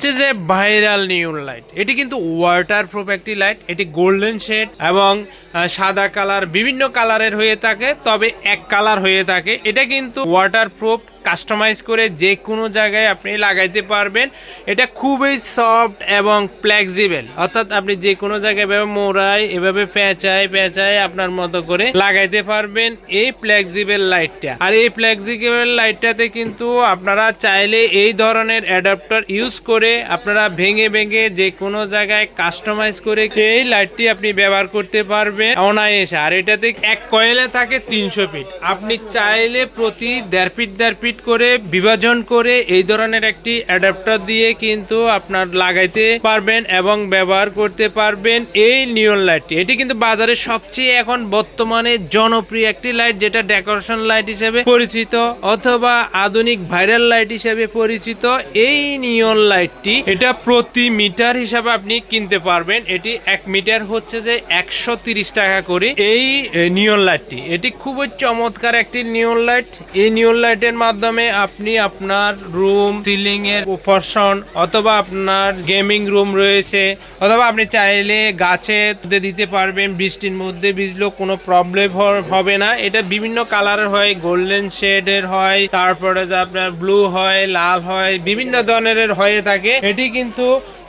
হচ্ছে যে ভাইরাল নিয়ন লাইট। এটি কিন্তু ওয়াটারপ্রুফ একটি লাইট। এটি গোল্ডেন শেড এবং সাদা কালার, বিভিন্ন কালারের হয়ে থাকে, তবে এক কালার হয়ে থাকে। এটা কিন্তু ওয়াটারপ্রুফ, কাস্টমাইজ করে যে কোনো জায়গায় আপনি লাগাইতে পারবেন। এটা খুবই সফট এবং ফ্লেক্সিবল, অর্থাৎ আপনি যে কোনো জায়গায় এভাবে মোড়ায়, এভাবে পেঁচায় আপনার মতো করে লাগাইতে পারবেন এই ফ্লেক্সিবল লাইটটা। আর এই ফ্লেক্সিবল লাইটটাতে কিন্তু আপনারা চাইলে এই ধরনের অ্যাডাপ্টার ইউজ করে আপনারা ভেঙে যে কোনো জায়গায় কাস্টমাইজ করে এই লাইটটি আপনি ব্যবহার করতে পারবেন অনায়াসে। আর এটাতে এক কয়েলে থাকে 300 ফিট। আপনি চাইলে প্রতি 1.5 ফিট করে বিভাজন করে এই ধরনের একটি অ্যাডাপ্টার দিয়ে কিন্তু আপনার লাগাইতে পারবেন এবং ব্যবহার করতে পারবেন এই নিয়ন লাইটটি। এটি কিন্তু বাজারে সবচেয়ে এখন বর্তমানে জনপ্রিয় একটি লাইট, যেটা ডেকোরেশন লাইট হিসেবে পরিচিত অথবা আধুনিক ভাইরাল লাইট হিসেবে পরিচিত। এই নিয়ন লাইটটি এটা প্রতি মিটার হিসাবে আপনি কিনতে পারবেন। এটি 1 মিটার হচ্ছে যে 130 টাকা করে এই নিয়ন লাইটটি। এটি খুবই চমৎকার একটি নিয়ন লাইট। এই নিয়ন লাইটের মাধ্যমে আপনি আপনার রুম সিলিং এর পোর্শন অথবা আপনার গেমিং রুম রয়েছে, অথবা আপনি চাইলে গাছে দিতে পারবেন। বৃষ্টির মধ্যে ভিজলেও কোনো প্রবলেম হবে না। এটা বিভিন্ন কালারের হয়, গোল্ডেন শেডের হয়, তারপরে যে আপনার ব্লু হয়, লাল হয়, বিভিন্ন ধরনের হয়ে থাকে। এটি কিন্তু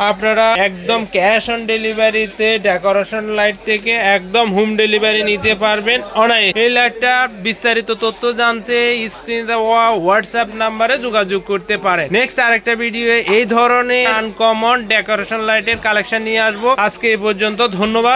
আপনারা একদম ক্যাশ অন ডেলিভারিতে ডেকোরেশন লাইট থেকে একদম হোম ডেলিভারি নিতে পারবেন অনায়াসে। এই লাইটটা বিস্তারিত তথ্য জানতে স্ক্রিনে দেওয়া হোয়াটসঅ্যাপ নাম্বারে যোগাযোগ করতে পারেন। নেক্সট আরেকটা ভিডিও এই ধরনের আনকমন ডেকোরেশন লাইটের কালেকশন নিয়ে আসবো। আজকে এই পর্যন্ত, ধন্যবাদ।